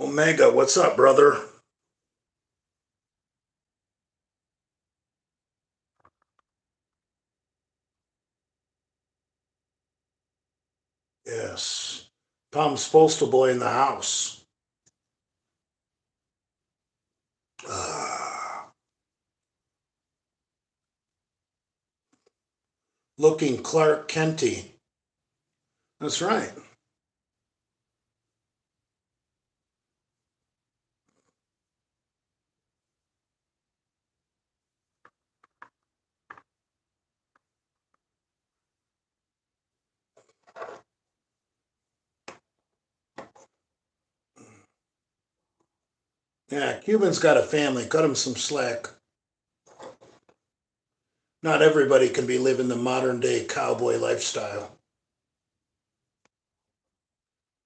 Omega, what's up, brother? Yes. Pomp's postal boy in the house. Ah, looking Clark Kenty. That's right. Yeah, Cuban's got a family. Cut him some slack. Not everybody can be living the modern day cowboy lifestyle.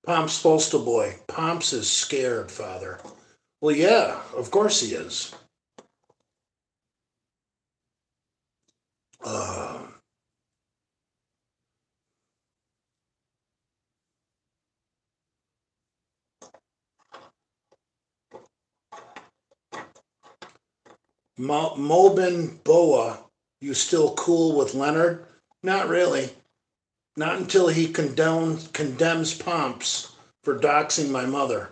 Pomp's postal boy. Pomp's is scared, father. Well, yeah, of course he is. Uh, Mobin Boa, you still cool with Leonard? Not really. Not until he condemns Pomps for doxing my mother.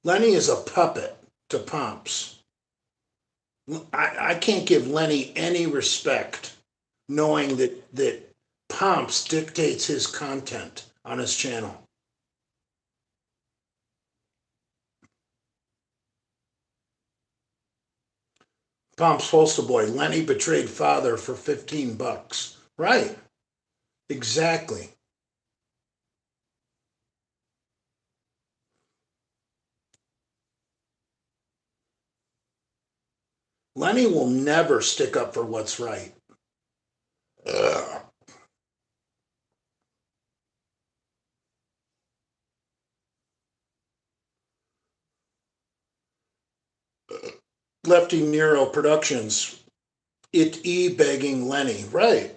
Lenny is a puppet to Pomps. I can't give Lenny any respect knowing that Pomps dictates his content on his channel. Pomps poster boy, Lenny betrayed father for 15 bucks. Right, exactly. Lenny will never stick up for what's right. Ugh. Lefty Nero Productions, it e-begging Lenny. Right.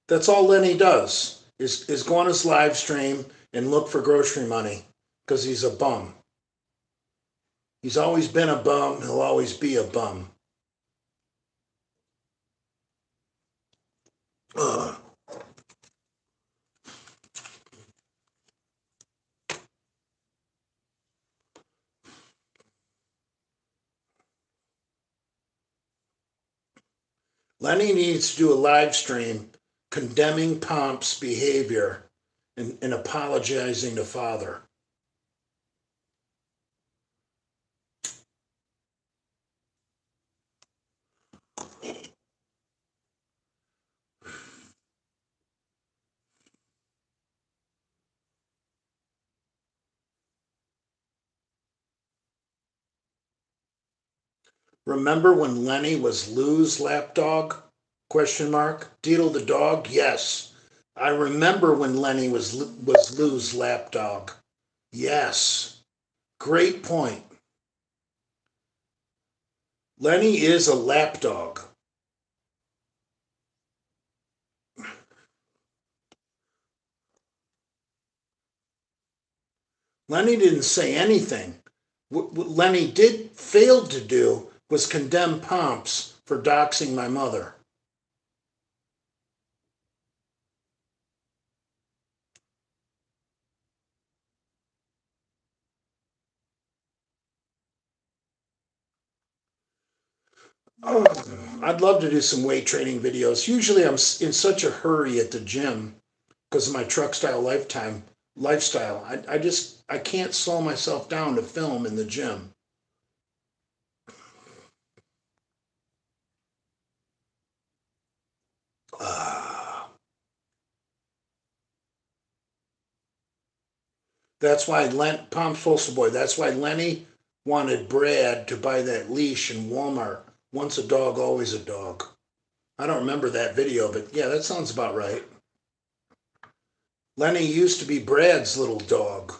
That's all Lenny does is go on his live stream and look for grocery money because he's a bum. He's always been a bum. He'll always be a bum. Ugh. Lenny needs to do a live stream condemning Pomp's behavior and apologizing to father. Remember when Lenny was Lou's lapdog? Question mark. Deedle the dog? Yes. I remember when Lenny was Lou's lapdog. Yes. Great point. Lenny is a lapdog. Lenny didn't say anything. What Lenny did failed to do was condemn Pomps for doxing my mother. Oh, I'd love to do some weight training videos. Usually I'm in such a hurry at the gym because of my truck style lifestyle. I can't slow myself down to film in the gym. Uh, that's why Pomps Postal Boy. That's why Lenny wanted Brad to buy that leash in Walmart. Once a dog, always a dog. I don't remember that video, but yeah, that sounds about right. Lenny used to be Brad's little dog.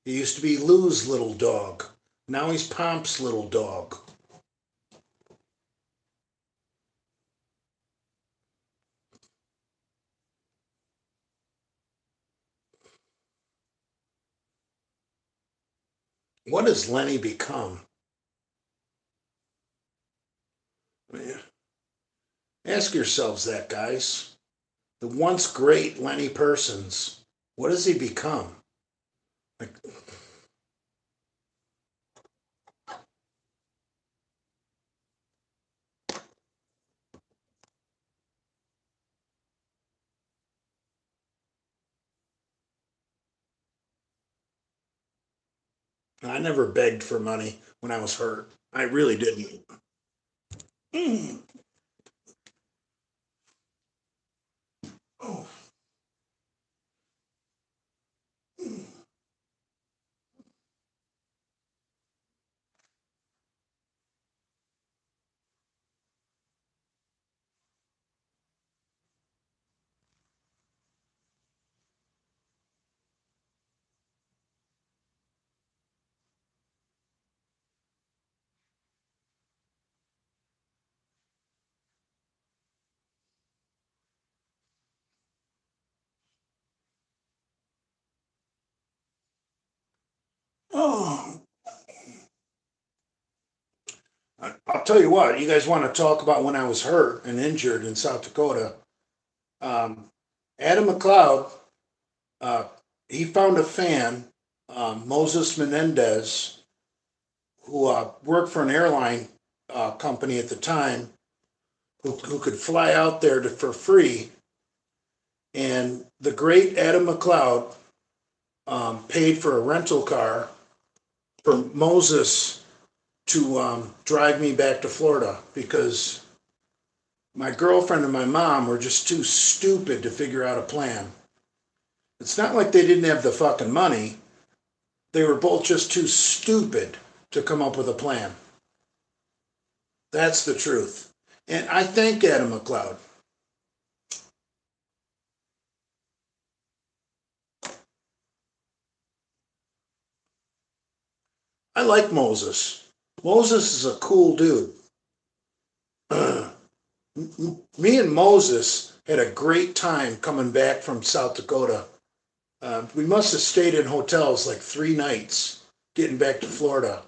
He used to be Lou's little dog. Now he's Pomp's little dog. What has Lenny become? Ask yourselves that, guys. The once great Lenny Persons, what has he become? Like, I never begged for money when I was hurt. I really didn't. Mm. Oh. Mm. Oh. I'll tell you what, you guys want to talk about when I was hurt and injured in South Dakota. Um, Adam McLeod, uh, he found a fan, Moses Menendez, who worked for an airline company at the time, who could fly out there for free. And the great Adam McLeod paid for a rental car for Moses to drive me back to Florida because my girlfriend and my mom were just too stupid to figure out a plan. It's not like they didn't have the fucking money. They were both just too stupid to come up with a plan. That's the truth. And I thank Adam McLeod. I like Moses. Moses is a cool dude. Me and Moses had a great time coming back from South Dakota. We must have stayed in hotels like 3 nights getting back to Florida.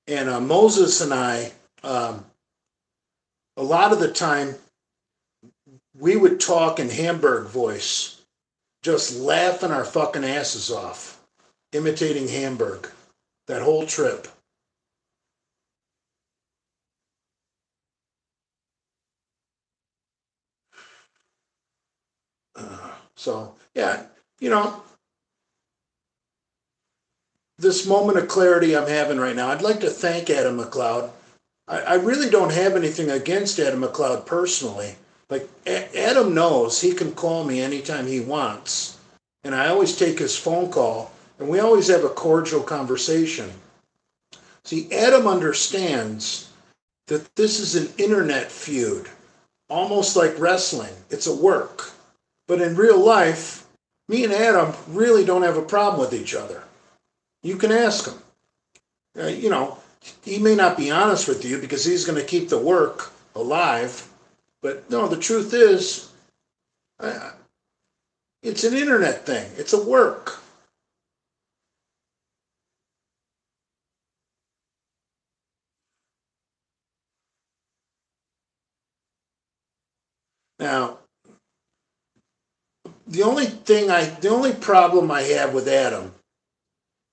And Moses and I, a lot of the time, we would talk in Hamburg voice, just laughing our fucking asses off, imitating Hamburg that whole trip. So, yeah, you know, this moment of clarity I'm having right now, I'd like to thank Adam McLeod. I really don't have anything against Adam McLeod personally. Like, Adam knows he can call me anytime he wants, and I always take his phone call, and we always have a cordial conversation. See, Adam understands that this is an internet feud, almost like wrestling. It's a work. But in real life, me and Adam really don't have a problem with each other. You can ask him. You know, he may not be honest with you because he's going to keep the work alive. But no, the truth is, it's an internet thing. It's a work. Now, the only problem I have with Adam,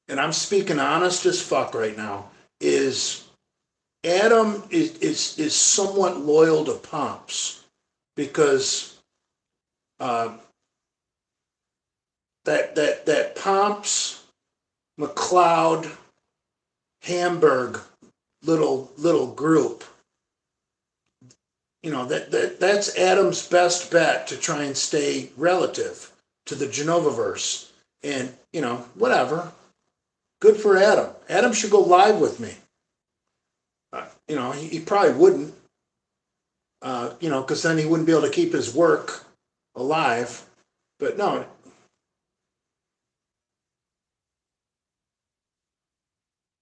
and I'm speaking honest as fuck right now, is Adam is somewhat loyal to Pomps because that Pomps, McLeod, Hamburg little group, you know, that's Adam's best bet to try and stay relative to the Genovaverse. And, you know, whatever. Good for Adam. Adam should go live with me. You know, he probably wouldn't, you know, because then he wouldn't be able to keep his work alive. But no,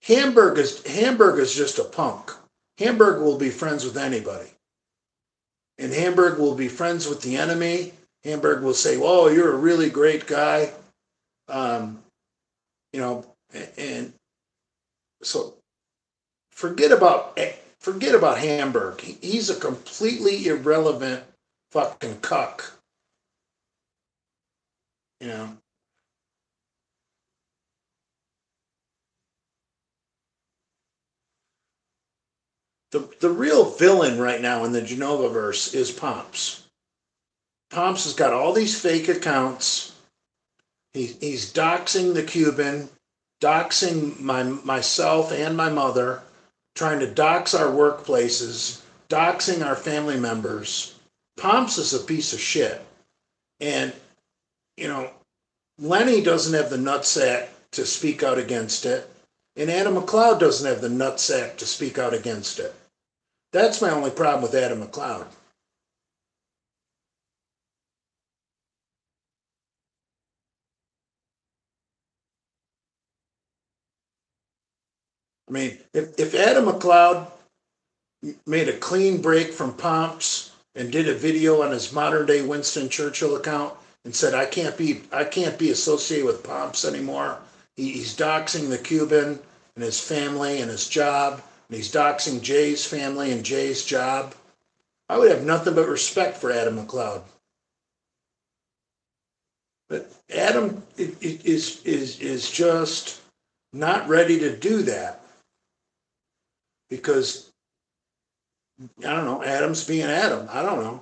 Hamburg is just a punk. Hamburg will be friends with anybody. And Hamburg will be friends with the enemy. Hamburg will say, "Oh, you're a really great guy," you know, and So forget about Hamburg. He's a completely irrelevant fucking cuck. You know. The real villain right now in the Genovaverse is Pomps. Pomps has got all these fake accounts. He's doxing the Cuban, doxing myself and my mother, trying to dox our workplaces, doxing our family members. Pomps is a piece of shit. And, you know, Lenny doesn't have the nutsack to speak out against it. And Adam McLeod doesn't have the nutsack to speak out against it. That's my only problem with Adam McLeod. I mean, if Adam McLeod made a clean break from Pomps and did a video on his modern day Winston Churchill account and said I can't be associated with Pomps anymore. He's doxing the Cuban and his family and his job, and he's doxing Jay's family and Jay's job. I would have nothing but respect for Adam McLeod. But Adam is just not ready to do that because I don't know, Adam's being Adam. I don't know.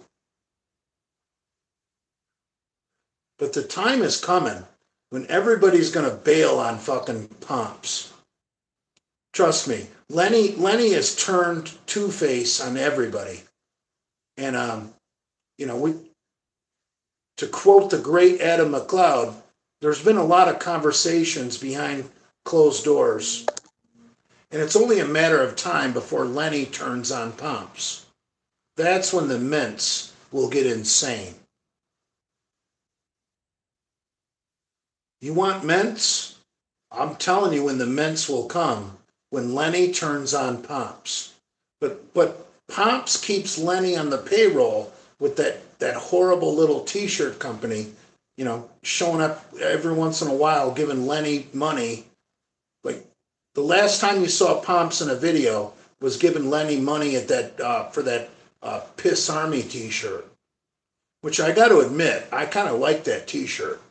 But the time is coming when everybody's going to bail on fucking Pomps. Trust me, Lenny has turned Two-Face on everybody. And you know, to quote the great Adam McLeod, there's been a lot of conversations behind closed doors. And it's only a matter of time before Lenny turns on Pomps. That's when the mints will get insane. You want mints? I'm telling you when the mints will come, when Lenny turns on Pomps. But Pomps keeps Lenny on the payroll with that horrible little t-shirt company, you know, showing up every once in a while giving Lenny money. Like the last time you saw Pomps in a video was giving Lenny money at that for that Piss Army t-shirt, which I got to admit, I kind of like that t-shirt.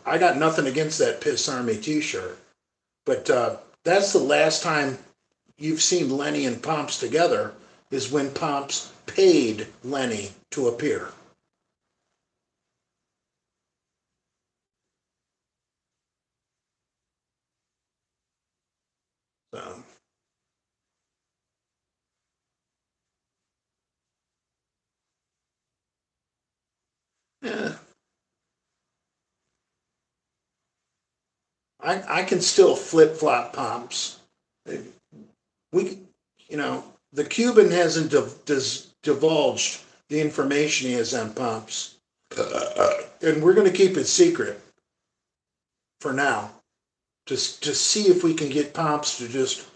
I got nothing against that Piss Army t-shirt, but that's the last time you've seen Lenny and Pomps together is when Pomps paid Lenny to appear. So, yeah, I can still flip flop Pomps. We, you know, the Cuban hasn't divulged the information he has on Pomps, and we're going to keep it secret for now. Just to see if we can get Pomps to just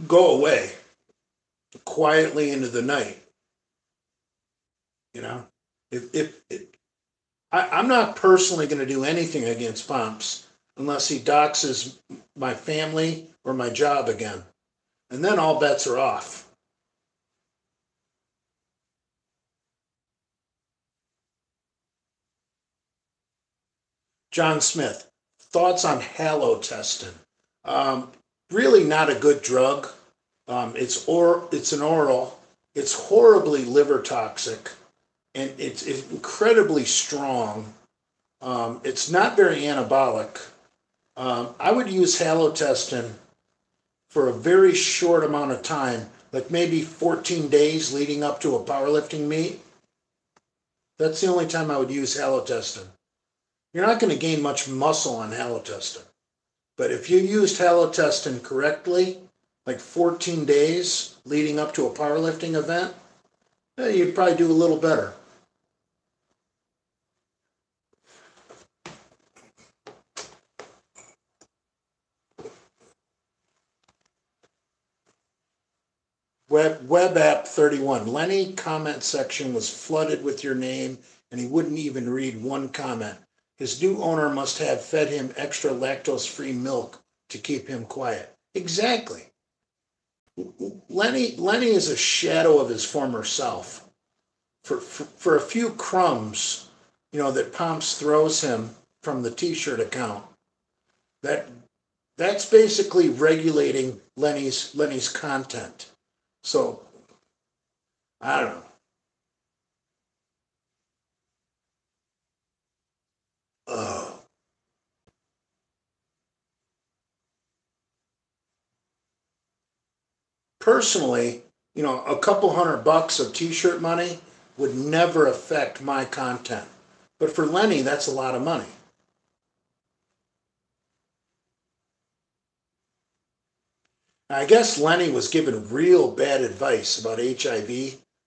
go away quietly into the night. You know, if I'm not personally going to do anything against Pomps unless he doxes my family or my job again, and then all bets are off. John Smith, thoughts on halotestin? Um, Really not a good drug. It's an oral. It's horribly liver toxic, and it's incredibly strong. It's not very anabolic. I would use halotestin for a very short amount of time, like maybe 14 days leading up to a powerlifting meet. That's the only time I would use halotestin. You're not going to gain much muscle on halotestin. But if you used halotestin correctly, like 14 days leading up to a powerlifting event, you'd probably do a little better. Web app 31. Lenny comment section was flooded with your name and he wouldn't even read one comment. His new owner must have fed him extra lactose-free milk to keep him quiet. Exactly. Lenny is a shadow of his former self. For a few crumbs, that Pomps throws him from the T-shirt account, that that's basically regulating Lenny's content. So I don't know. Uh, Personally, a couple $100 of T-shirt money would never affect my content, but for Lenny, that's a lot of money. I guess Lenny was given real bad advice about HIV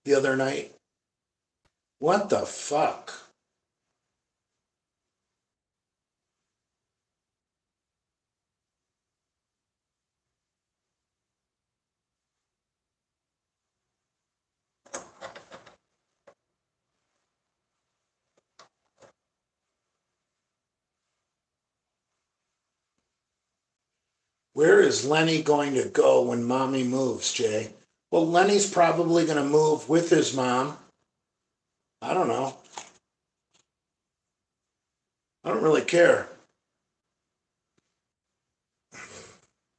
the other night. What the fuck? Where is Lenny going to go when mommy moves, Jay? Well, Lenny's probably going to move with his mom. I don't know. I don't really care.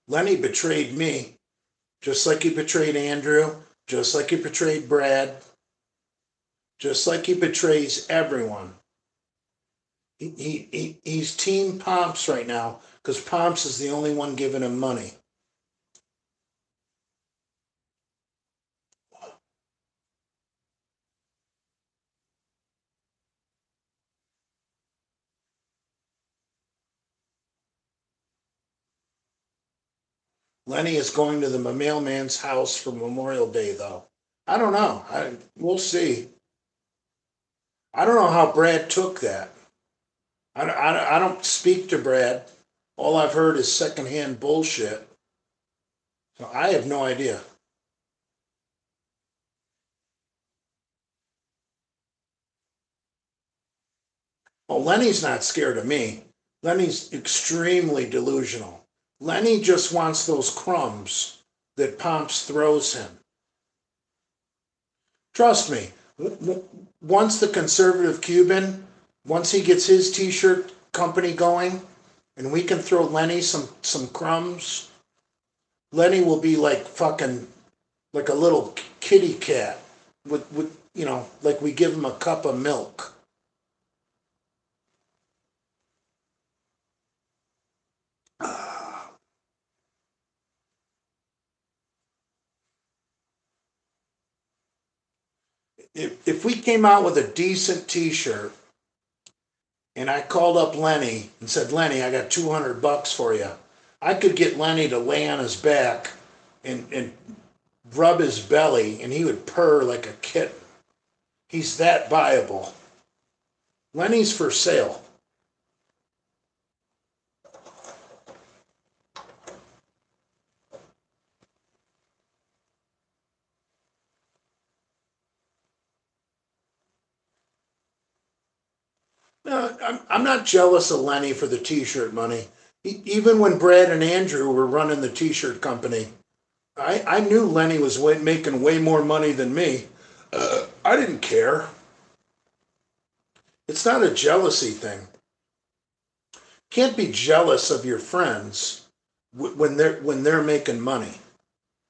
Lenny betrayed me, just like he betrayed Andrew, just like he betrayed Brad, just like he betrays everyone. He's Team Pomps right now because Pomps is the only one giving him money. Lenny is going to the mailman's house for Memorial Day, though. I don't know. We'll see. I don't know how Brad took that. I don't speak to Brad. All I've heard is secondhand bullshit. So I have no idea. Well, Lenny's not scared of me. Lenny's extremely delusional. Lenny just wants those crumbs that Pomps throws him. Trust me, once the conservative Cuban, once he gets his T-shirt company going, and we can throw Lenny some crumbs, Lenny will be like fucking like a little kitty cat with like we give him a cup of milk. If we came out with a decent T-shirt and I called up Lenny and said, Lenny, I got $200 for you, I could get Lenny to lay on his back and rub his belly, and he would purr like a kitten. He's that viable. Lenny's for sale. No, I'm not jealous of Lenny for the T-shirt money. Even when Brad and Andrew were running the T-shirt company, I knew Lenny was making way more money than me. I didn't care. It's not a jealousy thing. Can't be jealous of your friends when they're making money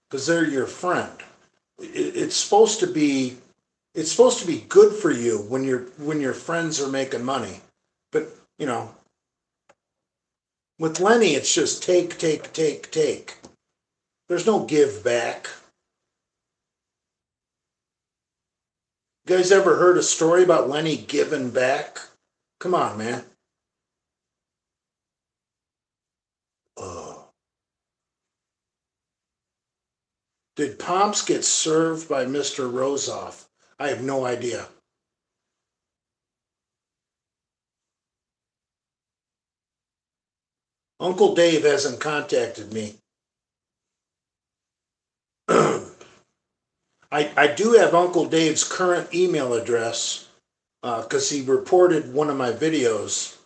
because they're your friend. It's supposed to be good for you when your friends are making money. But with Lenny, it's just take, take, take, take. There's no give back. You guys ever heard a story about Lenny giving back? Come on, man. Uh, did Pomps get served by Mr. Rosoff? I have no idea. Uncle Dave hasn't contacted me. I do have Uncle Dave's current email address because he reported one of my videos.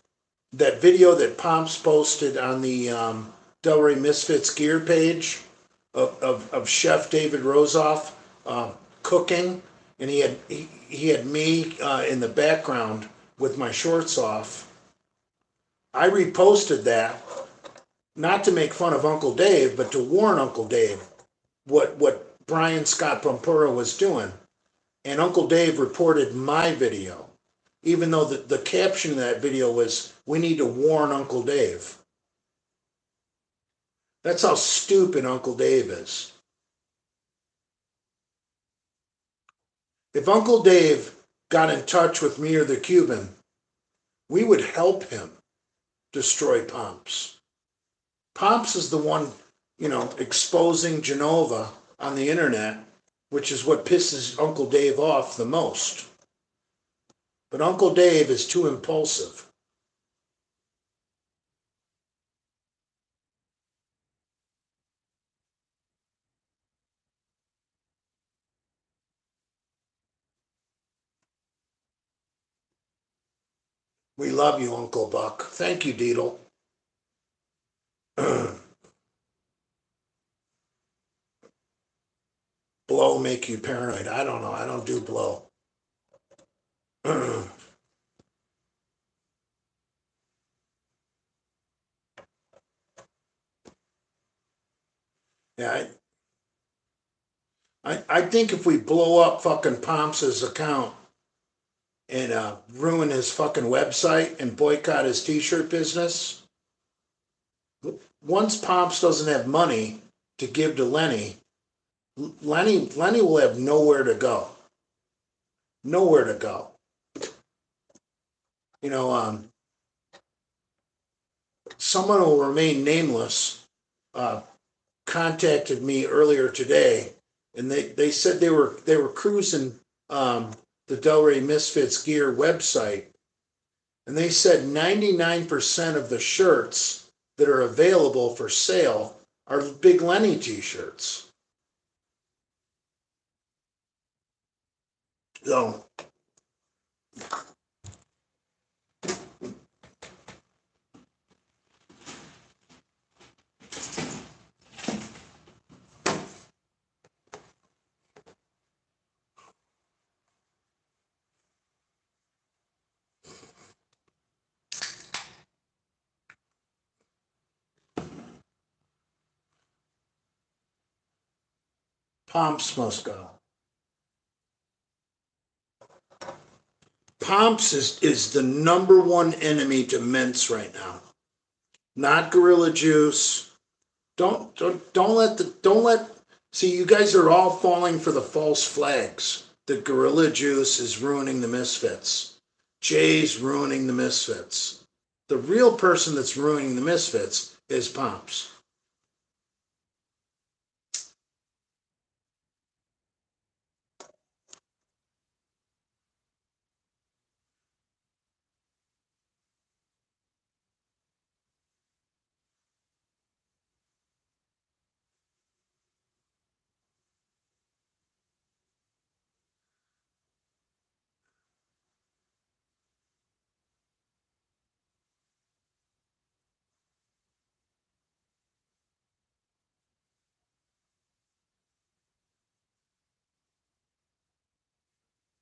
That video that Pomps posted on the Delray Misfits gear page of Chef David Rosoff cooking, and he had me in the background with my shorts off. I reposted that, not to make fun of Uncle Dave, but to warn Uncle Dave what Brian Scott Pompura was doing. And Uncle Dave reported my video, even though the caption of that video was, "We need to warn Uncle Dave." That's how stupid Uncle Dave is. If Uncle Dave got in touch with me or the Cuban, we would help him destroy Pomps. Pomps is the one, exposing Genova on the internet, which is what pisses Uncle Dave off the most. But Uncle Dave is too impulsive. We love you, Uncle Buck. Thank you, Deedle. Blow make you paranoid. I don't know. I don't do blow. Yeah, I think if we blow up fucking Pomps' account and ruin his fucking website and boycott his t-shirt business, once Pomps doesn't have money to give to Lenny will have nowhere to go. Nowhere to go. Someone who will remain nameless contacted me earlier today, and they said they were cruising the Delray Misfits gear website, and they said 99% of the shirts that are available for sale are Big Lenny t-shirts. So Pomps must go. Pomps is the number one enemy to mints right now. Not Gorilla Juice. Don't let see, you guys are all falling for the false flags that Gorilla Juice is ruining the Misfits. Jay's ruining the Misfits. The real person that's ruining the Misfits is Pomps.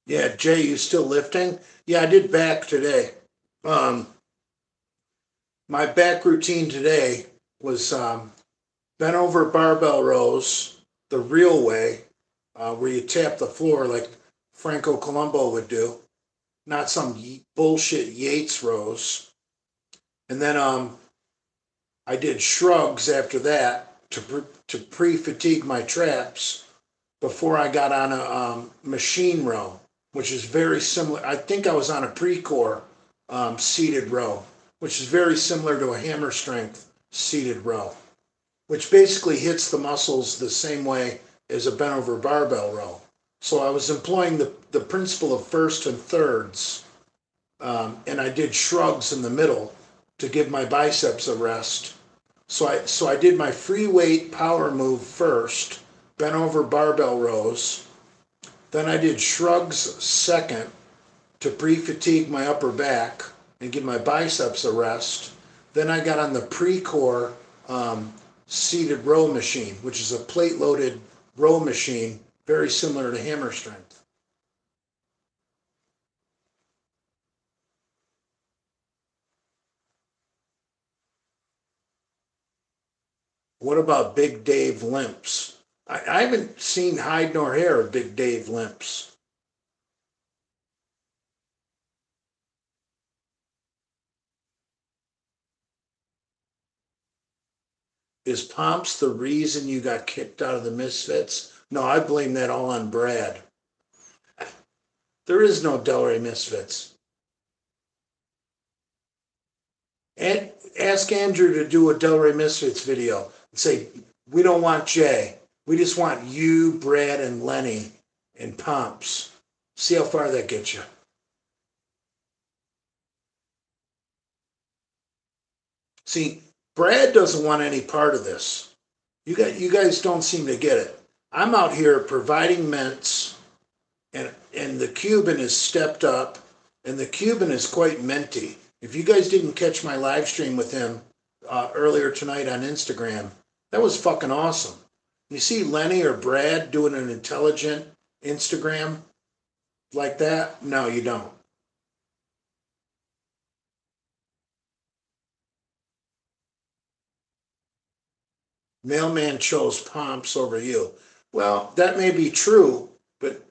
Yeah, Jay, you still lifting? Yeah, I did back today. My back routine today was bent over barbell rows the real way, where you tap the floor like Franco Columbo would do, not some bullshit Yates rows. And then I did shrugs after that to pre-fatigue my traps before I got on a machine row, which is very similar. I think I was on a Precor seated row, which is very similar to a hammer strength seated row, which basically hits the muscles the same way as a bent over barbell row. So I was employing the principle of first and thirds, and I did shrugs in the middle to give my biceps a rest. So I did my free weight power move first, bent over barbell rows. Then I did shrugs second to pre-fatigue my upper back and give my biceps a rest. Then I got on the Precor seated row machine, which is a plate-loaded row machine, very similar to hammer strength. What about Big Dave limps? I haven't seen hide nor hair of Big Dave limps. Is Pomps the reason you got kicked out of the Misfits? No, I blame that all on Brad. There is no Delray Misfits. And ask Andrew to do a Delray Misfits video and say, we don't want Jay. We just want you, Brad, and Lenny and Pomps. See how far that gets you. See, Brad doesn't want any part of this. You guys don't seem to get it. I'm out here providing mints, and the Cuban has stepped up, and the Cuban is quite minty. If you guys didn't catch my live stream with him earlier tonight on Instagram, that was fucking awesome. You see Lenny or Brad doing an intelligent Instagram like that? No, you don't. Mailman chose Pomps over you. Well, that may be true, but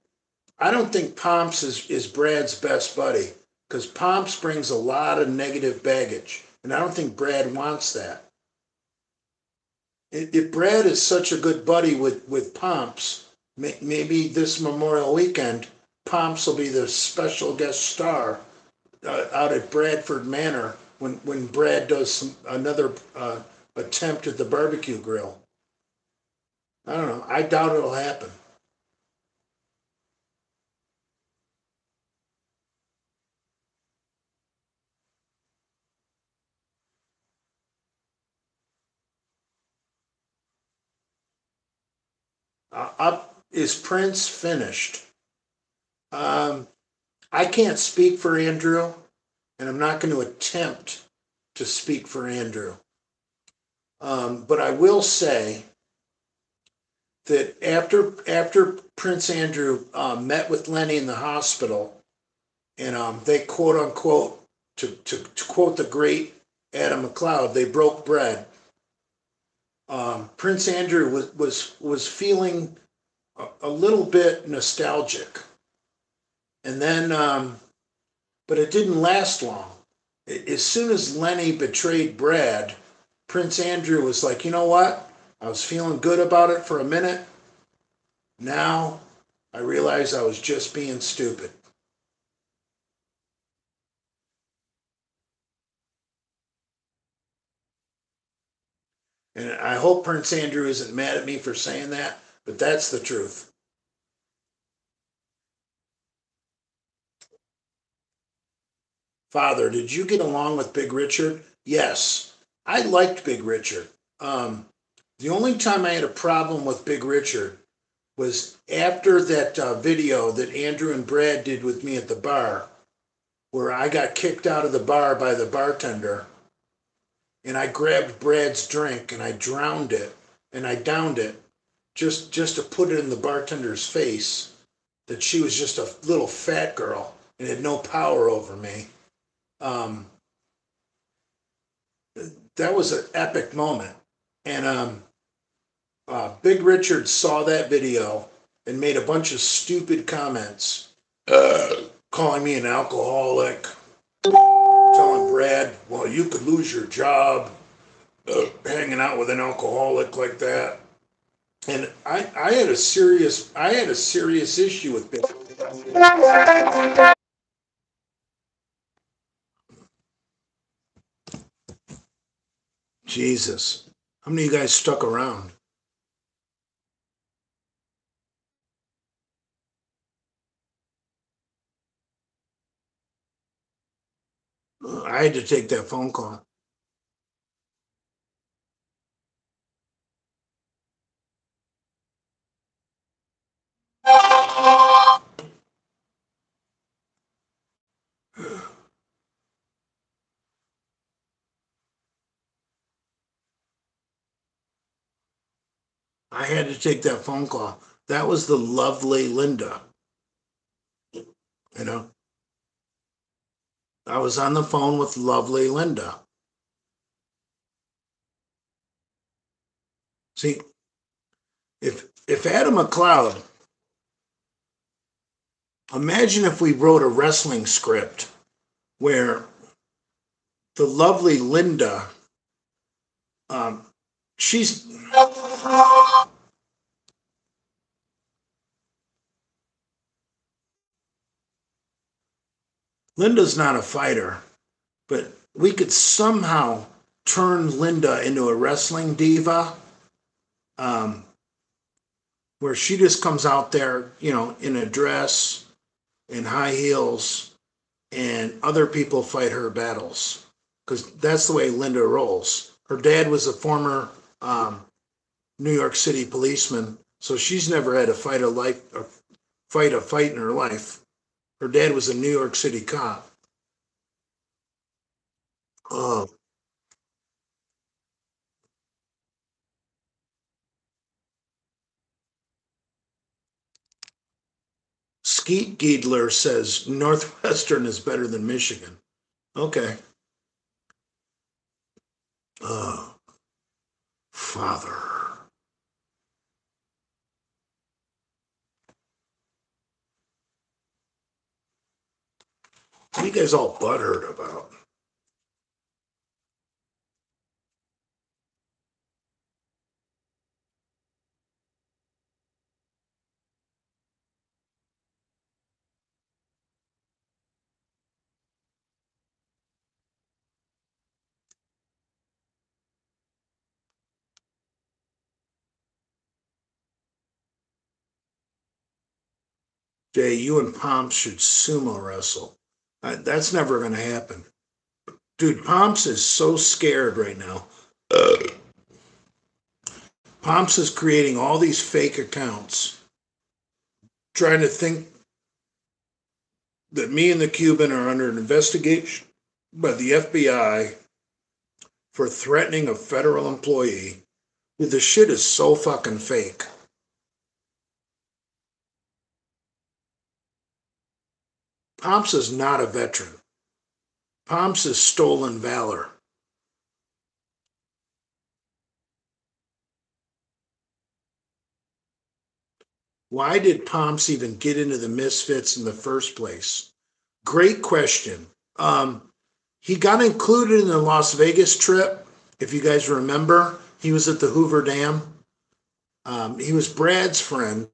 I don't think Pomps is Brad's best buddy because Pomps brings a lot of negative baggage, and I don't think Brad wants that. If Brad is such a good buddy with Pomps, maybe this Memorial Weekend, Pomps will be the special guest star out at Bradford Manor when Brad does another attempt at the barbecue grill. I don't know. I doubt it'll happen. Is Prince finished? I can't speak for Andrew, and I'm not going to attempt to speak for Andrew. But I will say that after Prince Andrew met with Lenny in the hospital, and they quote unquote to quote the great Adam McLeod, they broke bread. Prince Andrew was feeling a little bit nostalgic, and then but it didn't last long. As soon as Lenny betrayed Brad, Prince Andrew was like, you know what? I was feeling good about it for a minute. Now I realize I was just being stupid. And I hope Prince Andrew isn't mad at me for saying that, but that's the truth. Father, did you get along with Big Richard? Yes, I liked Big Richard. The only time I had a problem with Big Richard was after that video that Andrew and Brad did with me at the bar, where I got kicked out of the bar by the bartender, and I grabbed Brad's drink and I drowned it and I downed it just to put it in the bartender's face that she was just a little fat girl and had no power over me. That was an epic moment. And Big Richard saw that video and made a bunch of stupid comments, calling me an alcoholic, telling Brad, well, you could lose your job hanging out with an alcoholic like that. And I had a serious issue with Big. Jesus, how many of you guys stuck around? I had to take that phone call. I had to take that phone call. That was the lovely Linda. You know, I was on the phone with lovely Linda. See, if Adam McLeod, imagine if we wrote a wrestling script where the lovely Linda, um, she's Linda's not a fighter, but we could somehow turn Linda into a wrestling diva, um, where she just comes out there, in a dress and high heels, and other people fight her battles because that's the way Linda rolls. Her dad was a former New York City policeman, so she's never had to fight a fight in her life. Her dad was a New York City cop. Uh, Skeet Giedler says Northwestern is better than Michigan. Okay. Uh, Father. What are you guys all butthurt about? Jay, you and Pomp should sumo wrestle. That's never going to happen. Dude, Pomps is so scared right now. Pomps is creating all these fake accounts, trying to think that me and the Cuban are under an investigation by the FBI for threatening a federal employee. Dude, the shit is so fucking fake. Pomps is not a veteran. Pomps is stolen valor. Why did Pomps even get into the Misfits in the first place? Great question. He got included in the Las Vegas trip. If you guys remember, he was at the Hoover Dam. He was Brad's friend.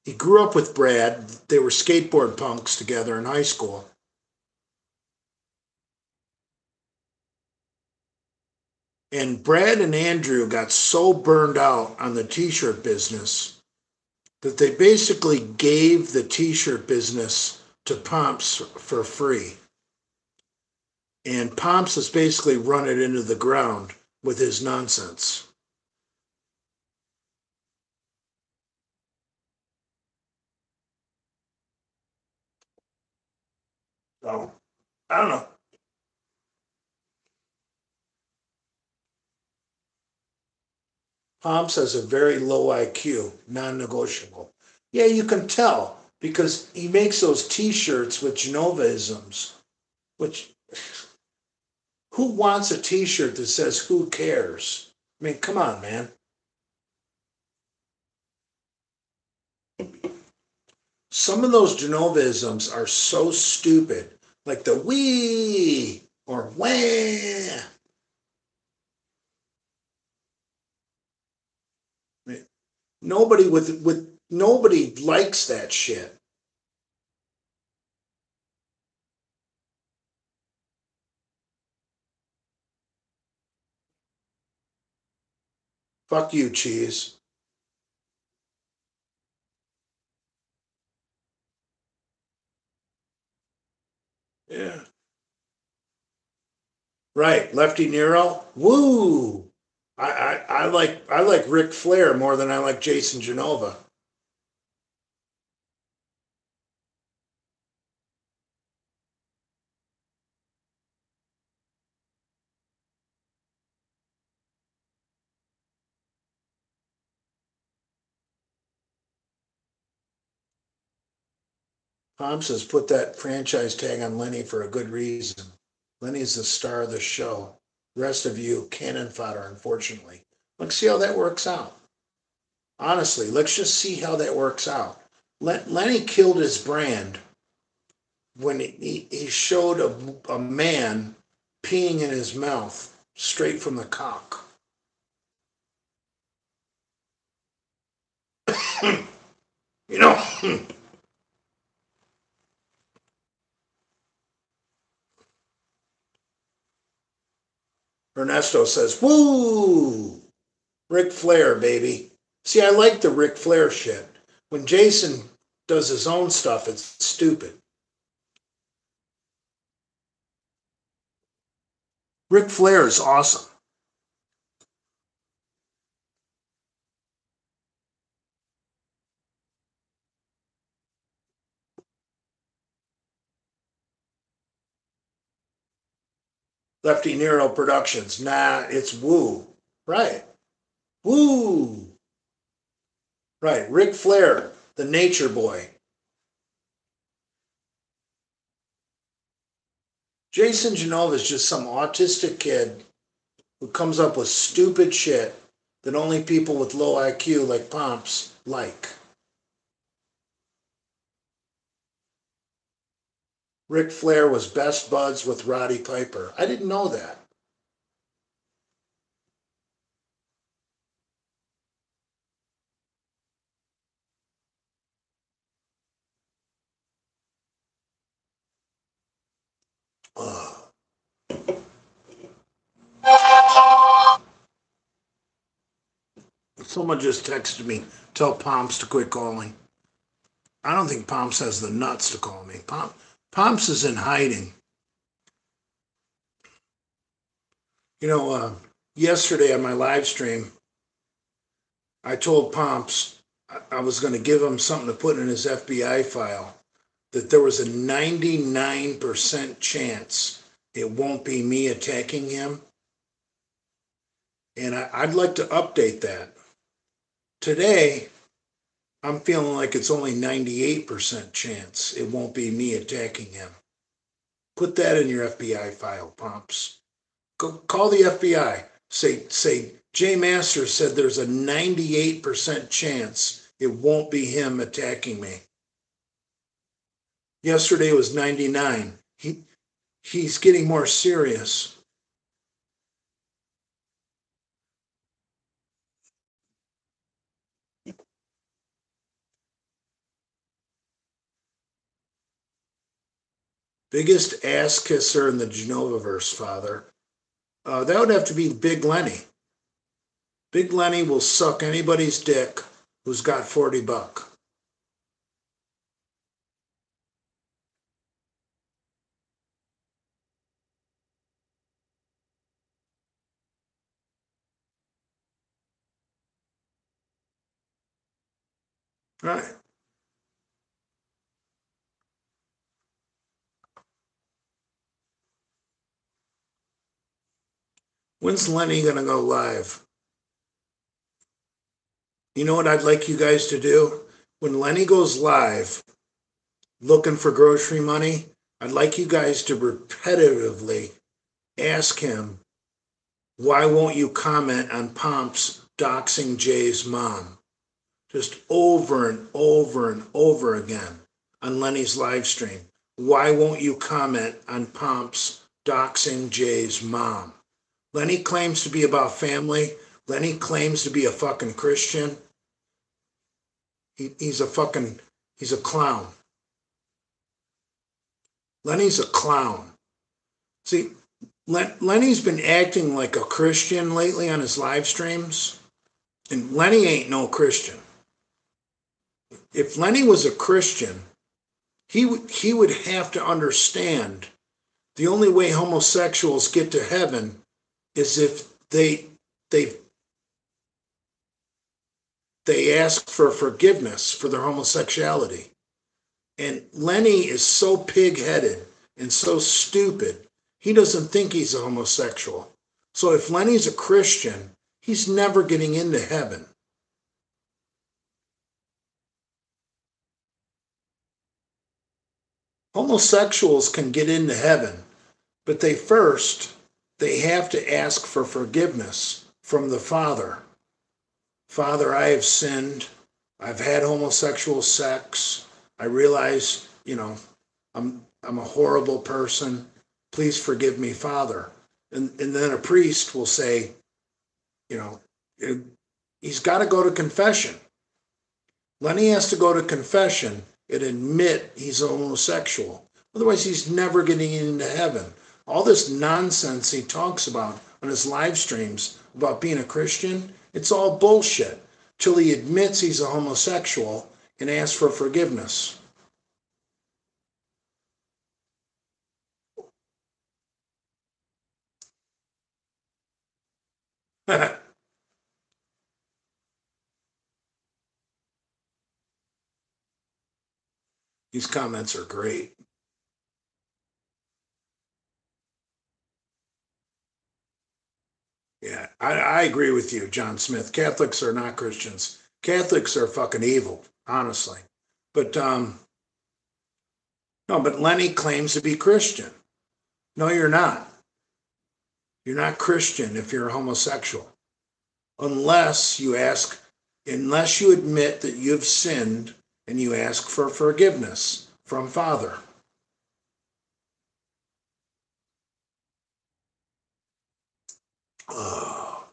He grew up with Brad. They were skateboard punks together in high school. And Brad and Andrew got so burned out on the t shirt business that they basically gave the t shirt business to Pomps for free. And Pomps has basically run it into the ground with his nonsense. So, I don't know. Pomps has a very low IQ, non negotiable. Yeah, you can tell because he makes those t shirts with Genovaisms, which, who wants a t shirt that says, who cares? I mean, come on, man. Some of those Genovaisms are so stupid, like the wee or wah. Nobody likes that shit. Fuck you, cheese. Yeah. Right, Lefty Nero. Woo! I like Ric Flair more than I like Jason Genova. Pomp says, put that franchise tag on Lenny for a good reason. Lenny's the star of the show. The rest of you, cannon fodder, unfortunately. Let's see how that works out. Honestly, let's just see how that works out. Lenny killed his brand when he showed a man peeing in his mouth straight from the cock. You know, Ernesto says, woo! Ric Flair, baby. See, I like the Ric Flair shit. When Jason does his own stuff, it's stupid. Ric Flair is awesome. Lefty Nero Productions. Nah, it's Woo. Right. Woo. Right. Ric Flair, the nature boy. Jason Genova is just some autistic kid who comes up with stupid shit that only people with low IQ like Pomps like. Ric Flair was best buds with Roddy Piper. I didn't know that. Ugh. Someone just texted me, tell Pomps to quit calling. I don't think Pomps has the nuts to call me. Pomps is in hiding. You know, yesterday on my live stream, I told Pomps I was going to give him something to put in his FBI file, that there was a 99% chance it won't be me attacking him. And I'd like to update that. Today, I'm feeling like it's only 98% chance it won't be me attacking him. Put that in your FBI file, Pomps. Go call the FBI. Say Jay Masters said there's a 98% chance it won't be him attacking me. Yesterday was 99. He's getting more serious. Biggest ass kisser in the Genovaverse, Father. That would have to be Big Lenny. Big Lenny will suck anybody's dick who's got $40. Right. When's Lenny gonna go live? You know what I'd like you guys to do? When Lenny goes live looking for grocery money, I'd like you guys to repetitively ask him, why won't you comment on Pomp's doxing Jay's mom? Just over and over and over again on Lenny's live stream. Why won't you comment on Pomp's doxing Jay's mom? Lenny claims to be about family. Lenny claims to be a fucking Christian. He's a clown. Lenny's a clown. See, Lenny's been acting like a Christian lately on his live streams, and Lenny ain't no Christian. If Lenny was a Christian, he would have to understand the only way homosexuals get to heaven is if they ask for forgiveness for their homosexuality. And Lenny is so pig-headed and so stupid, he doesn't think he's a homosexual. So if Lenny's a Christian, he's never getting into heaven. Homosexuals can get into heaven, but they have to ask for forgiveness from the Father. Father, I have sinned. I've had homosexual sex. I realize, I'm a horrible person. Please forgive me, Father. And then a priest will say, you know, he's got to go to confession. Lenny has to go to confession and admit he's a homosexual. Otherwise, he's never getting into heaven. All this nonsense he talks about on his live streams about being a Christian, it's all bullshit till he admits he's a homosexual and asks for forgiveness. These comments are great. Yeah, I agree with you, John Smith. Catholics are not Christians. Catholics are fucking evil, honestly. But no, but Lenny claims to be Christian. No, you're not. You're not Christian if you're a homosexual. Unless you ask, unless you admit that you've sinned and you ask for forgiveness from Father. Oh.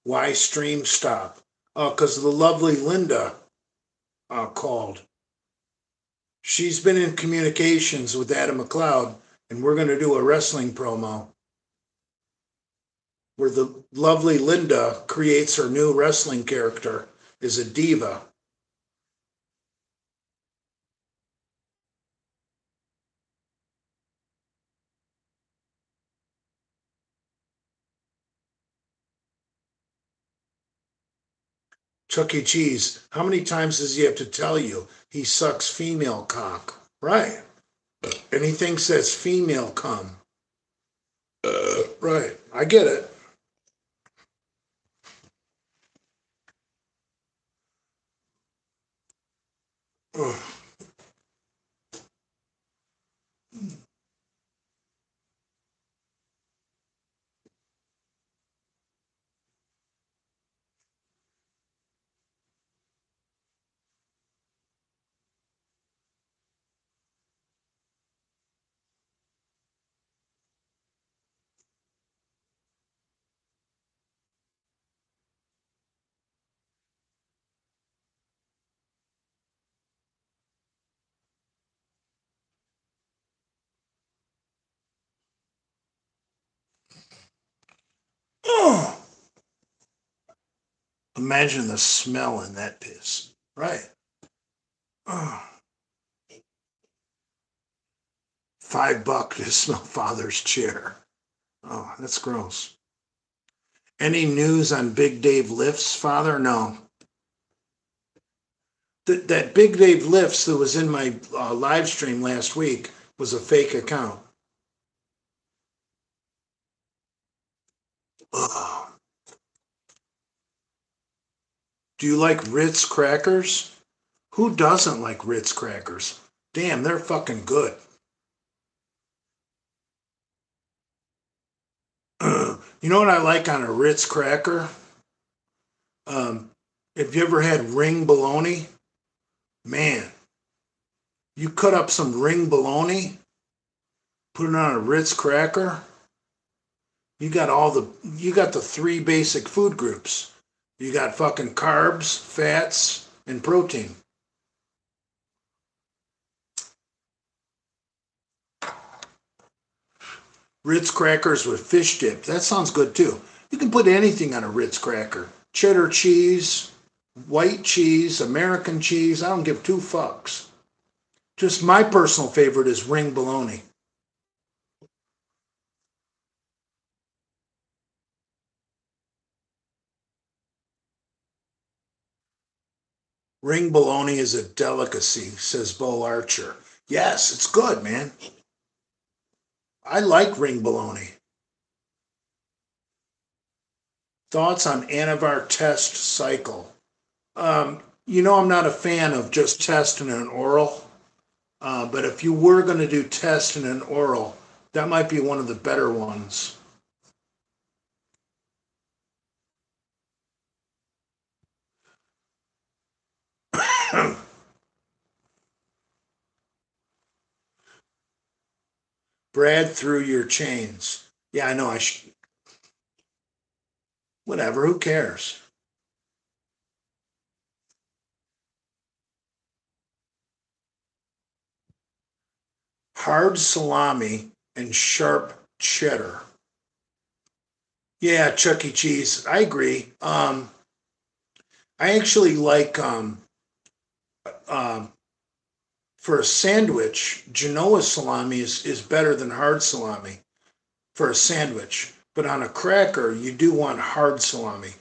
Why stream stop? Because the lovely Linda called. She's been in communications with Adam McLeod, and we're going to do a wrestling promo where the lovely Linda creates her new wrestling character as a diva. Chuck E. Cheese, how many times does he have to tell you he sucks female cock? Right. And he thinks that's female cum. Right. I get it. Ugh. Oh, imagine the smell in that piss. Right. Oh, $5 to smell father's chair. Oh, that's gross. Any news on Big Dave Lifts, father? No. That Big Dave Lifts that was in my live stream last week was a fake account. Ugh. Do you like Ritz crackers? Who doesn't like Ritz crackers? Damn, they're fucking good. You know what I like on a Ritz cracker? Um, have you ever had ring bologna? Man, you cut up some ring bologna, put it on a Ritz cracker. You got the three basic food groups. You got fucking carbs, fats, and protein. Ritz crackers with fish dip. That sounds good too. You can put anything on a Ritz cracker. Cheddar cheese, white cheese, American cheese. I don't give two fucks. Just my personal favorite is ring bologna. Ring bologna is a delicacy, says Bo Archer. Yes, it's good, man. I like ring bologna. Thoughts on Anavar test cycle? I'm not a fan of just test and an oral, but if you were going to do test and an oral, that might be one of the better ones. Brad through your chains. Yeah, I know. Whatever. Who cares? Hard salami and sharp cheddar. Yeah, Chuck E. Cheese. I agree. I actually like um, for a sandwich, Genoa salami is better than hard salami for a sandwich. But on a cracker, you do want hard salami.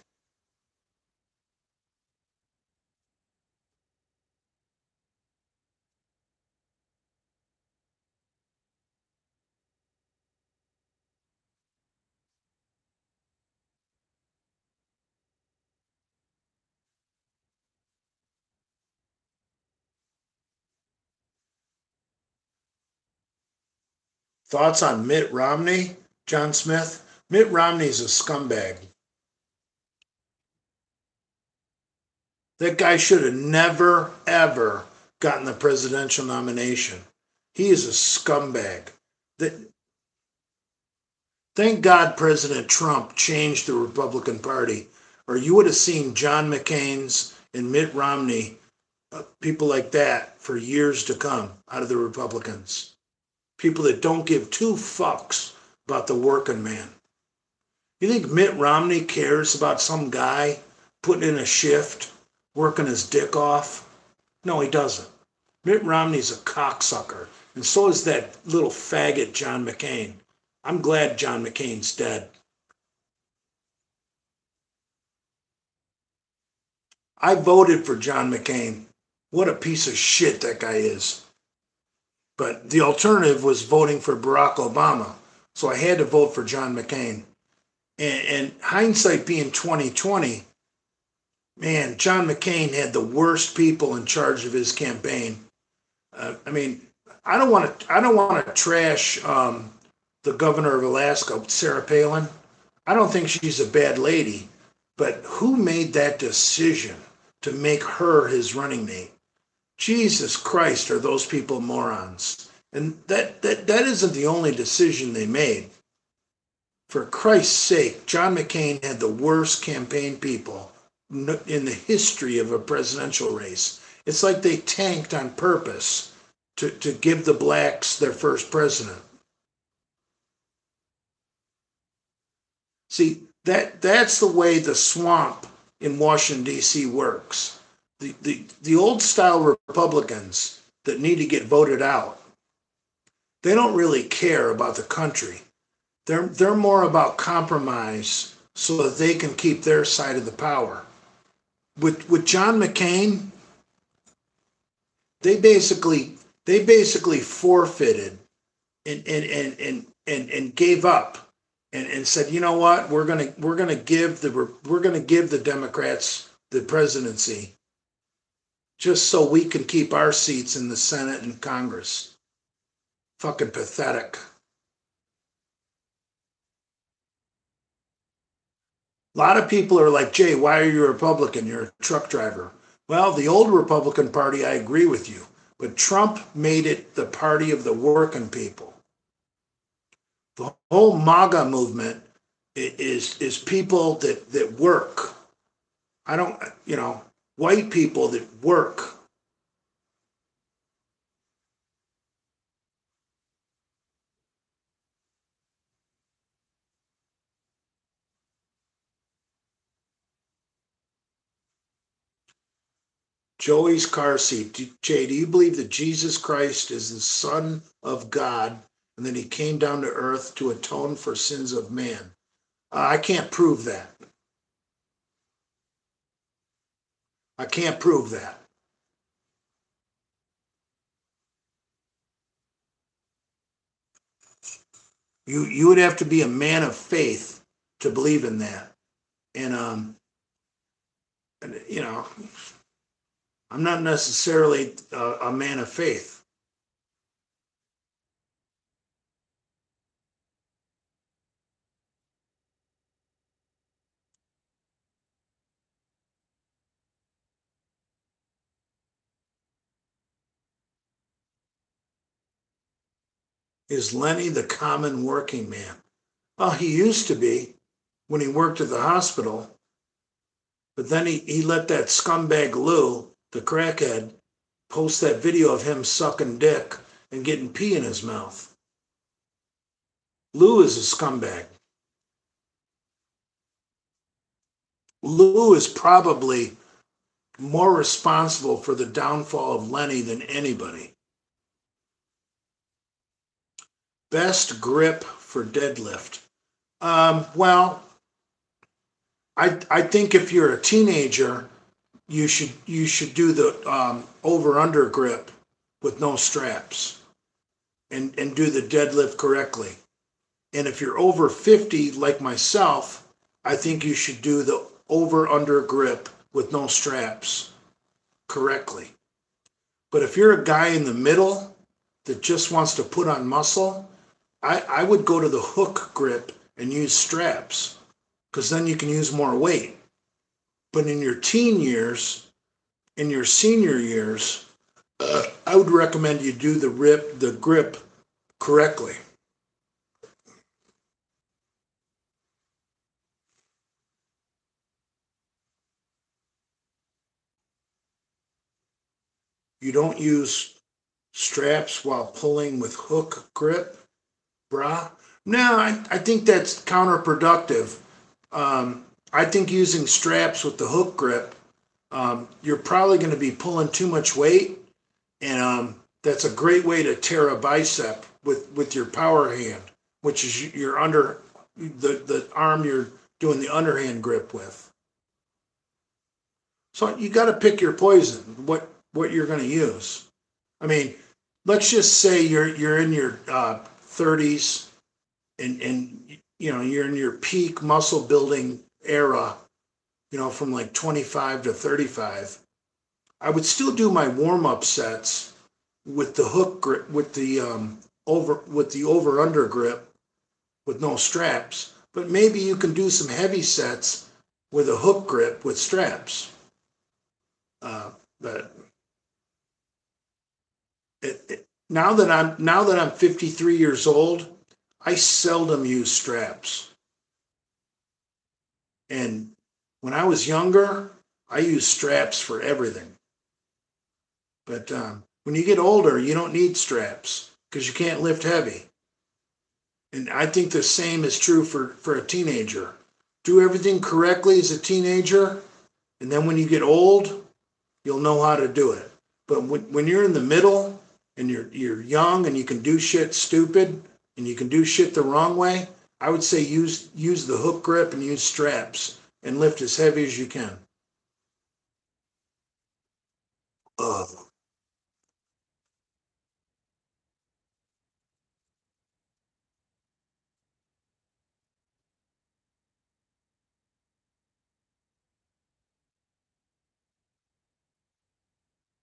Thoughts on Mitt Romney, John Smith? Mitt Romney's a scumbag. That guy should have never, ever gotten the presidential nomination. He is a scumbag. That, thank God President Trump changed the Republican Party, or you would have seen John McCain's and Mitt Romney, people like that, for years to come out of the Republicans. People that don't give two fucks about the working man. You think Mitt Romney cares about some guy putting in a shift, working his dick off? No, he doesn't. Mitt Romney's a cocksucker, and so is that little faggot John McCain. I'm glad John McCain's dead. I voted for John McCain. What a piece of shit that guy is. But the alternative was voting for Barack Obama. So I had to vote for John McCain. And hindsight being 2020, man, John McCain had the worst people in charge of his campaign. I mean, I don't want to trash the governor of Alaska, Sarah Palin. I don't think she's a bad lady, but who made that decision to make her his running mate? Jesus Christ, are those people morons? And that isn't the only decision they made. For Christ's sake, John McCain had the worst campaign people in the history of a presidential race. It's like they tanked on purpose to give the blacks their first president. See, that's the way the swamp in Washington, D.C. works. The old style Republicans that need to get voted out, they don't really care about the country. They're more about compromise so that they can keep their side of the power. With John McCain, they basically forfeited and gave up and said, you know what, we're gonna give the Democrats the presidency just so we can keep our seats in the Senate and Congress. Fucking pathetic. A lot of people are like, Jay, why are you a Republican? You're a truck driver. Well, the old Republican Party, I agree with you, but Trump made it the party of the working people. The whole MAGA movement is people that work. I don't, white people that work. Joey's car seat. Jay, do you believe that Jesus Christ is the Son of God and that he came down to earth to atone for sins of man? I can't prove that. I can't prove that. You would have to be a man of faith to believe in that. And you know, I'm not necessarily a man of faith. Is Lenny the common working man? Oh, he used to be when he worked at the hospital, but then he let that scumbag Lou, the crackhead, post that video of him sucking dick and getting pee in his mouth. Lou is a scumbag. Lou is probably more responsible for the downfall of Lenny than anybody. Best grip for deadlift. Well, I think if you're a teenager, you should do the over under grip with no straps and do the deadlift correctly. And if you're over 50 like myself, I think you should do the over under grip with no straps correctly. But if you're a guy in the middle that just wants to put on muscle, I would go to the hook grip and use straps, because then you can use more weight. But in your teen years, in your senior years, I would recommend you do the grip correctly. You don't use straps while pulling with hook grip, brah. No, I think that's counterproductive. I think using straps with the hook grip, you're probably going to be pulling too much weight, and that's a great way to tear a bicep with your power hand, which is your the arm you're doing the underhand grip with. So you got to pick your poison. What you're going to use. I mean, let's just say you're in your 30s and you're in your peak muscle building era, from like 25 to 35. I would still do my warm up sets with the hook grip, with the over under grip, with no straps. But maybe you can do some heavy sets with a hook grip with straps. But now that I'm 53 years old, I seldom use straps. And when I was younger, I used straps for everything. But when you get older, you don't need straps because you can't lift heavy. And I think the same is true for a teenager. Do everything correctly as a teenager, and then when you get old, you'll know how to do it. But when you're in the middle and you're young and you can do shit stupid and you can do shit the wrong way, I would say use the hook grip and use straps and lift as heavy as you can. Ugh.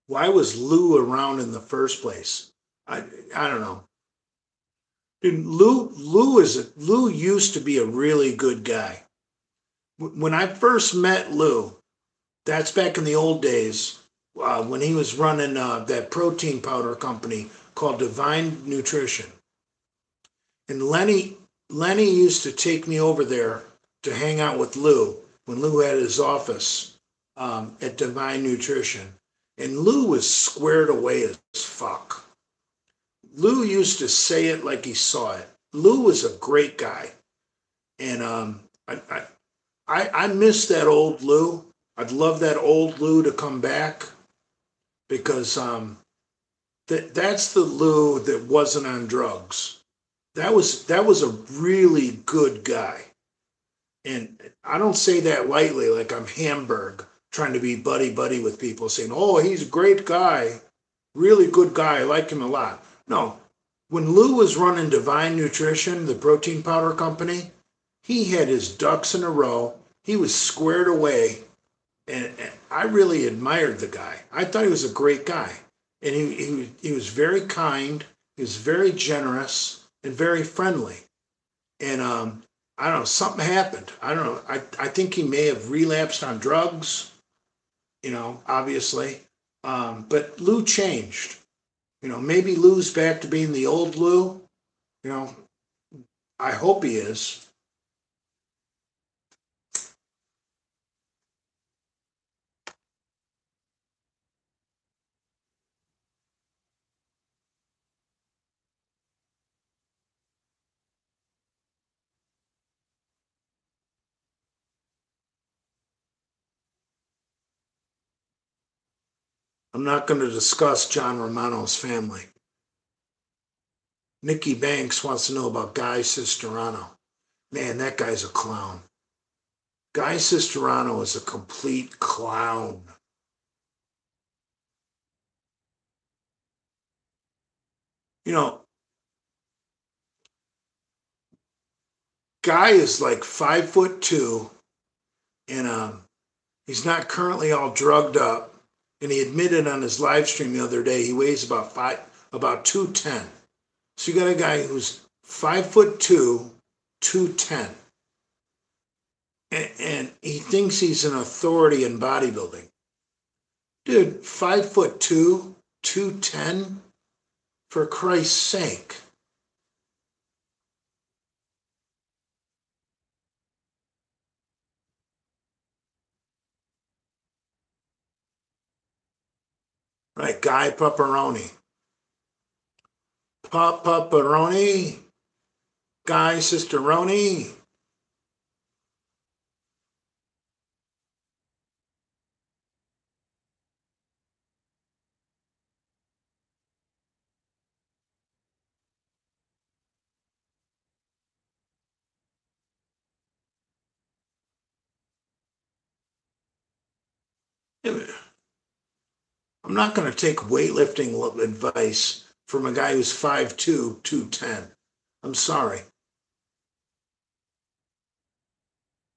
Why was Lou around in the first place? I don't know. Dude, Lou used to be a really good guy. When I first met Lou, that's back in the old days, when he was running that protein powder company called Divine Nutrition. And Lenny used to take me over there to hang out with Lou when Lou had his office at Divine Nutrition. And Lou was squared away as fuck. Lou used to say it like he saw it. Lou was a great guy. And I miss that old Lou. I'd love that old Lou to come back because that's the Lou that wasn't on drugs. That was a really good guy. And I don't say that lightly, like I'm Hamburg trying to be buddy with people saying, oh, he's a great guy, really good guy, I like him a lot. No, When Lou was running Divine Nutrition, the protein powder company, he had his ducks in a row. He was squared away, and I really admired the guy. I thought he was a great guy, and he was very kind. He was very generous and very friendly. And I don't know, something happened. I don't know. I think he may have relapsed on drugs, obviously. But Lou changed. Maybe Lou's back to being the old Lou. You know, I hope he is. I'm not going to discuss John Romano's family. Nikki Banks wants to know about Guy Cisterano. Man, that guy's a clown. Guy Cisterano is a complete clown. Guy is like 5'2", and he's not currently all drugged up. And he admitted on his live stream the other day he weighs about 210. So you got a guy who's 5'2", 210, and he thinks he's an authority in bodybuilding. Dude, 5'2", 210, for Christ's sake. Right, Guy Pepperoni. Pepperoni. Guy Cisteroni. I'm not going to take weightlifting advice from a guy who's 5'2", 210. I'm sorry.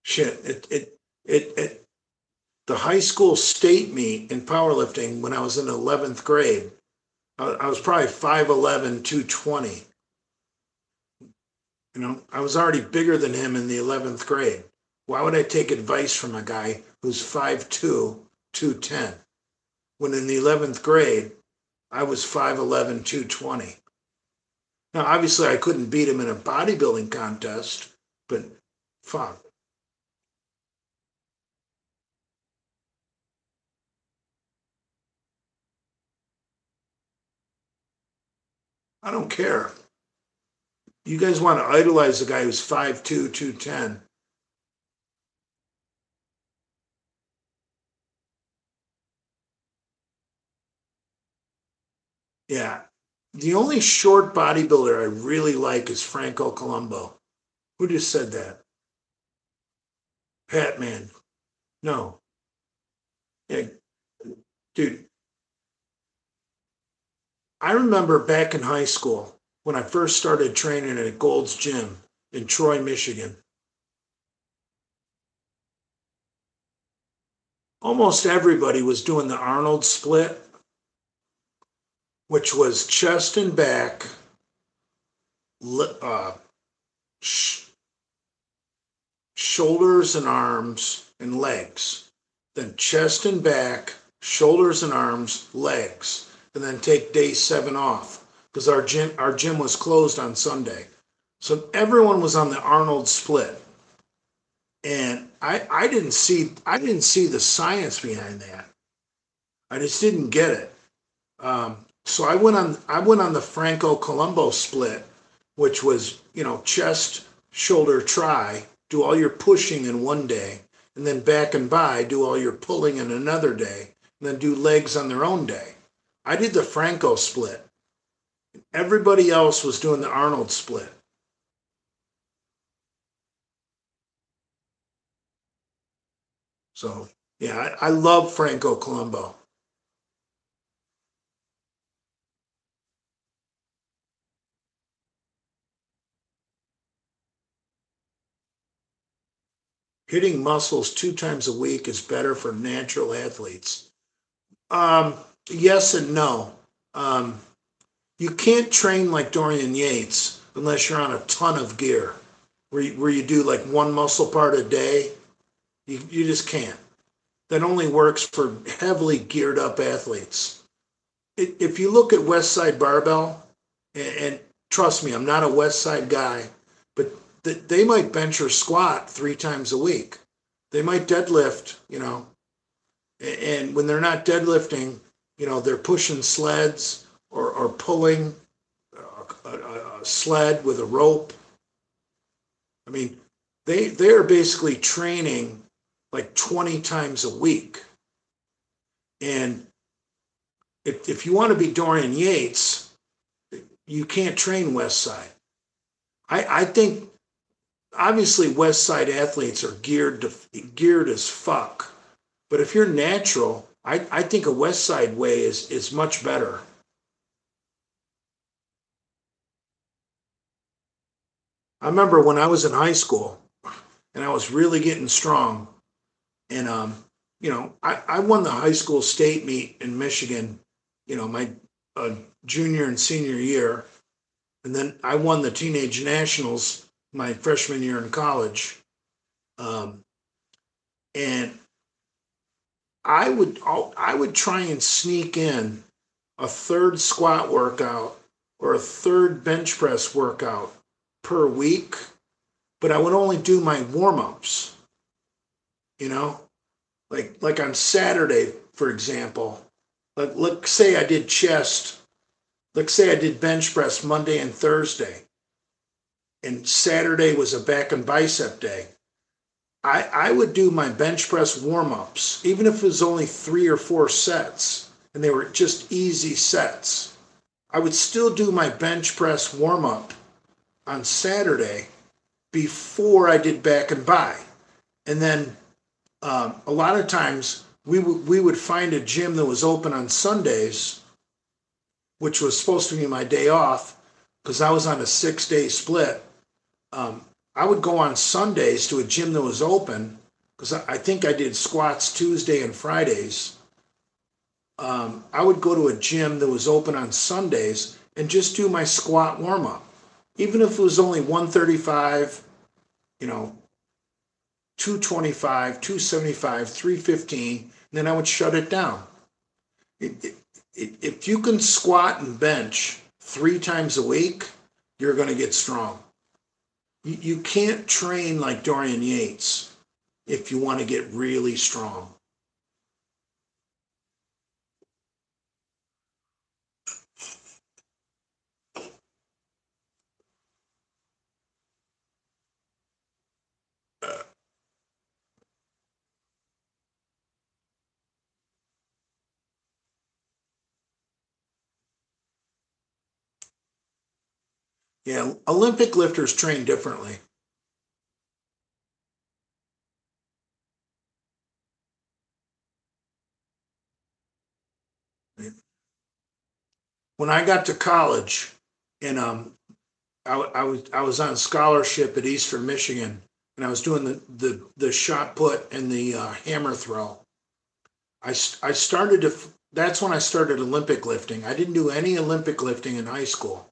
Shit, the high school state meet in powerlifting when I was in 11th grade, I was probably 5'11", 220. I was already bigger than him in the 11th grade. Why would I take advice from a guy who's 5'2", 210? When in the 11th grade, I was 5'11", 220. Now, obviously, I couldn't beat him in a bodybuilding contest, but fuck. I don't care. You guys want to idolize a guy who's 5'2", 210. Yeah. The only short bodybuilder I really like is Franco Columbo. Who just said that? Pat Man. No. Yeah, dude. I remember back in high school when I first started training at Gold's Gym in Troy, Michigan. Almost everybody was doing the Arnold split, which was chest and back, shoulders and arms and legs. Then chest and back, shoulders and arms, legs. And then take day 7 off because our gym was closed on Sunday. So everyone was on the Arnold split. And I didn't see the science behind that. I just didn't get it. So I went on the Franco Columbo split, which was chest, shoulder, tri, do all your pushing in one day, and then back and by, do all your pulling in another day, and then do legs on their own day. I did the Franco split. Everybody else was doing the Arnold split. So, yeah, I love Franco Columbo. Hitting muscles 2 times a week is better for natural athletes. Um, yes and no. Um, you can't train like Dorian Yates unless you're on a ton of gear, where you do like one muscle part a day. You just can't. That only works for heavily geared up athletes. If you look at West Side Barbell, and trust me, I'm not a West Side guy, but they might bench or squat 3 times a week. They might deadlift, and when they're not deadlifting, they're pushing sleds or pulling a sled with a rope. I mean, they're basically training like 20 times a week. And if you want to be Dorian Yates, you can't train West Side. I think obviously West Side athletes are geared as fuck. But if you're natural, I think a West Side way is much better. I remember when I was in high school and I was really getting strong, and I won the high school state meet in Michigan, my junior and senior year, and then I won the teenage nationals my freshman year in college, um, and I would try and sneak in a third squat workout or a third bench press workout per week, but I would only do my warm ups. You know, like on Saturday, for example. Like let's say I did chest. Let's say I did bench press Monday and Thursday, and Saturday was a back and bicep day. I would do my bench press warm ups, even if it was only 3 or 4 sets and they were just easy sets. I would still do my bench press warm up on Saturday before I did back and bi. And then a lot of times we would find a gym that was open on Sundays, which was supposed to be my day off because I was on a 6-day split. I would go on Sundays to a gym that was open because I think I did squats Tuesday and Fridays. I would go to a gym that was open on Sundays and just do my squat warm up, even if it was only 135, 225, 275, 315, and then I would shut it down. If you can squat and bench 3 times a week, you're going to get strong. You can't train like Dorian Yates if you want to get really strong. Yeah, Olympic lifters train differently. When I got to college, and I was on scholarship at Eastern Michigan, and I was doing the shot put and the hammer throw. I started to. That's when I started Olympic lifting. I didn't do any Olympic lifting in high school,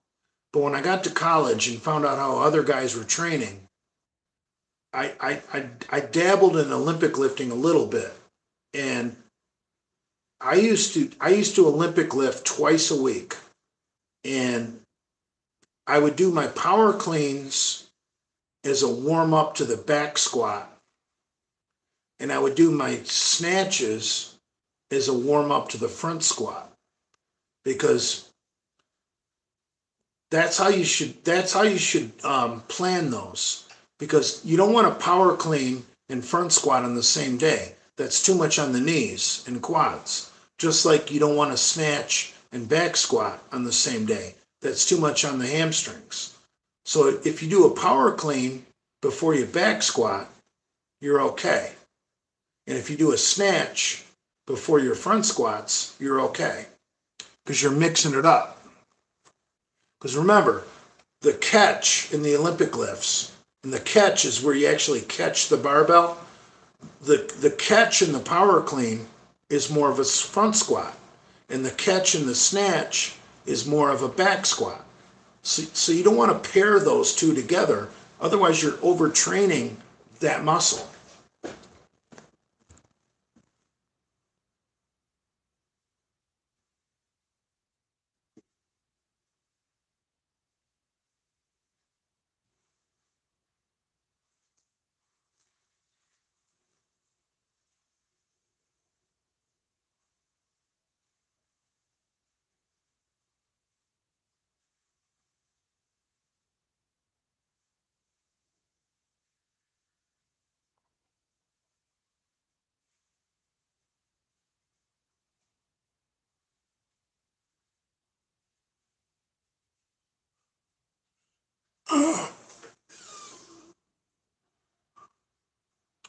but when I got to college and found out how other guys were training, I dabbled in Olympic lifting a little bit, and I used to Olympic lift twice a week, and I would do my power cleans as a warm up to the back squat, and I would do my snatches as a warm up to the front squat because that's how you should plan those, because you don't want to power clean and front squat on the same day. That's too much on the knees and quads. Just like you don't want to snatch and back squat on the same day. That's too much on the hamstrings. So if you do a power clean before you back squat, you're okay. And if you do a snatch before your front squats, you're okay because you're mixing it up. Because remember, the catch in the Olympic lifts And the catch is where you actually catch the barbell. The catch in the power clean is more of a front squat, and the catch in the snatch is more of a back squat. So you don't want to pair those two together, otherwise you're overtraining that muscle.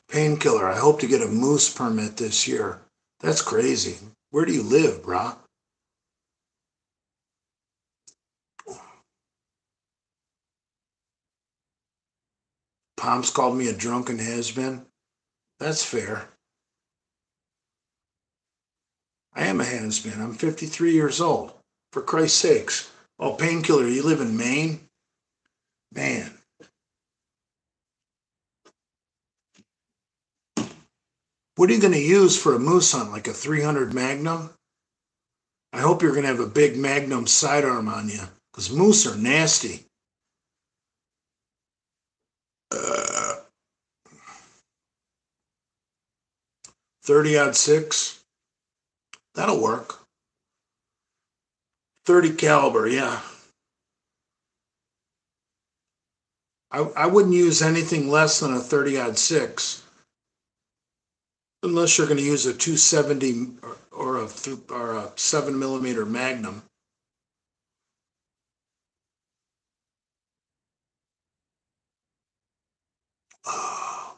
Painkiller, I hope to get a moose permit this year. That's crazy. Where do you live, brah? Pomp's called me a drunken has-been. That's fair. I am a has-been. I'm 53 years old. For Christ's sakes. Oh, Painkiller, you live in Maine? Man. What are you going to use for a moose hunt? Like a 300 Magnum? I hope you're going to have a big Magnum sidearm on you, because moose are nasty. 30-06. That'll work. 30 caliber, yeah. I wouldn't use anything less than a 30-06, unless you're going to use a 270 or a 7mm Magnum. Oh.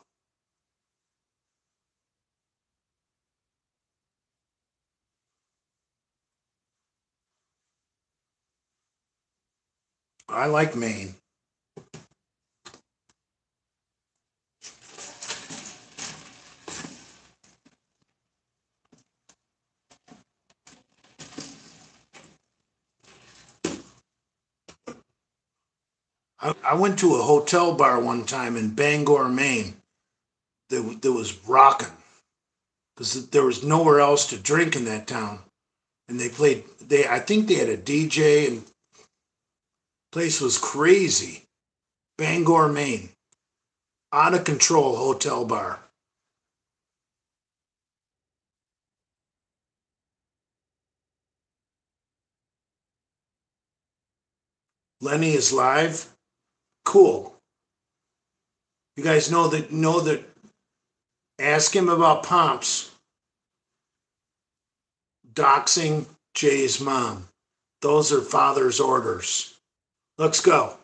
I like Maine. I went to a hotel bar one time in Bangor, Maine, that was rocking, because there was nowhere else to drink in that town. And I think they had a DJ, and place was crazy. Bangor, Maine. Out of control hotel bar. Lenny is live. Cool. You guys know that ask him about Pomps doxing Jay's mom. Those are father's orders. Let's go.